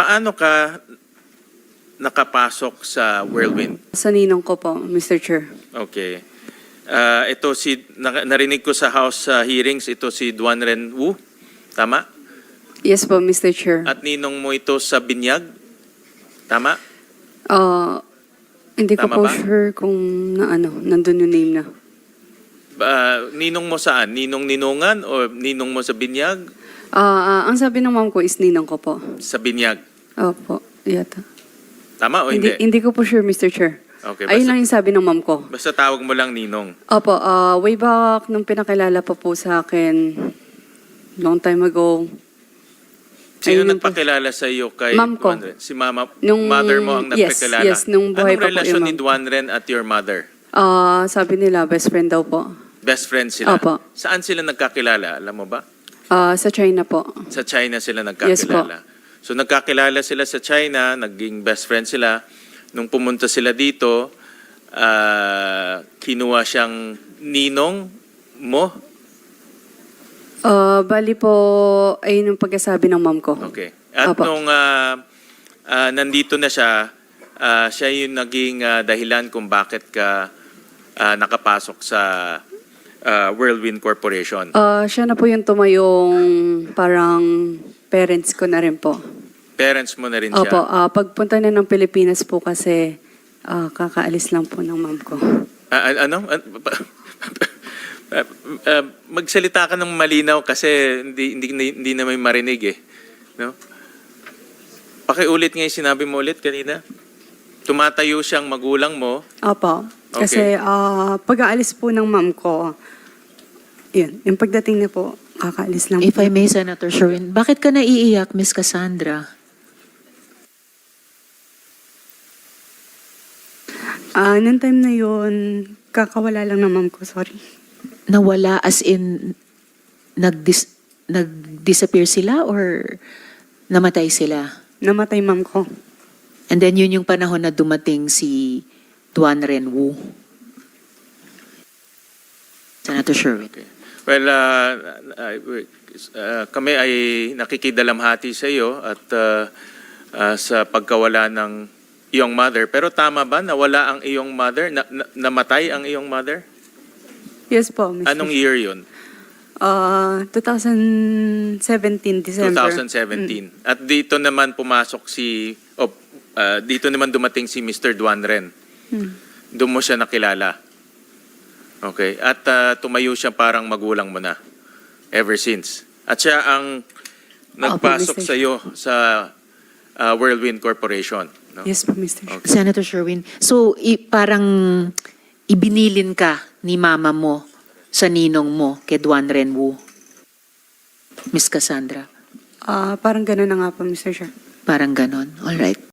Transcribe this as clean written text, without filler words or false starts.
paano ka nakapasok sa Whirlwind? Sa ninong ko po, Mr. Chair. Okay. Ito narinig ko sa House hearings, ito si Duan Ren Wu. Tama? Yes po, Mr. Chair. At ninong mo ito sa Binyag? Tama? Hindi ko Tama po ba? sure kung nandun yung name na. Ninong mo saan? Ninong-ninungan o ninong mo sa Binyag? Ang sabi ng mom ko is ninong ko po. Sa Binyag. Opo, yata. Tama o hindi? Hindi ko po sure, Mr. Chair. Okay, Ayun lang yung sabi ng mom ko. basta tawag mo lang ninong. Opo, way back nung pinakilala pa po sa akin, long time ago. Sino Ayun po. nagpakilala sa iyo kay Ma'am ko. Duan Ren? Si mama, Nung- mother mo ang yes, nagpakilala? yes, nung buhay Anong pa po relasyon yung ni ma'am. Duan Ren at your mother? Sabi nila, best friend daw po. Best friends sila? Opo. Saan sila nagkakilala? Alam mo ba? Sa China po. Sa China sila Yes po. nagkakilala. So nagkakilala sila sa China, naging best friend sila. Nung pumunta sila dito, kinuha siyang ninong mo. Bali po, ayun yung pagkasabi ng mom ko. Okay. At Opo. nung nandito na siya, siya yung naging dahilan kung bakit ka nakapasok sa Whirlwind Corporation. Siya na po yung tumayong parang parents ko na rin po. Parents mo na rin siya. Opo, pagpunta na ng Pilipinas po kasi kakaalis lang po ng mom ko. Ano? Magsalita ka ng malinaw kasi hindi na may marinig eh. No? Pakiulit nga yung sinabi mo ulit kanina. Tumatayo siyang magulang mo. Opo, Okay. kasi pag-aalis po ng mom ko, yun, yung pagdating niya po, kakaalis lang If po. I may, Senator Sherwin, bakit ka naiiyak, Miss Cassandra? Nung time na yun, kakawala lang ng mom ko, sorry. Nawala as in nag-disappear sila or namatay sila? Namatay mom ko. And then yun yung panahon na dumating si Duan Ren Wu. Senator Sherwin. Okay. Well, kami ay nakikidalamhati sa iyo at sa pagkawala ng iyong mother. Pero tama ba nawala ang iyong mother? Namatay ang iyong mother? Yes po, Mr. Anong year yun? 2017, December. 2017. At dito naman pumasok dito naman dumating si Mr. Duan Ren. Doon mo siya nakilala. Okay. At tumayo siya parang magulang mo na. Ever since. At siya ang nagpasok Mr. sa iyo sa Whirlwind Corporation. No? Yes po, Mr. Okay. Senator Sherwin, so parang ibinilin ka ni mama mo sa ninong mo kay Duan Ren Wu, Miss Cassandra? Parang gano'n na nga po, Mr. Chair. Parang ganon. All right.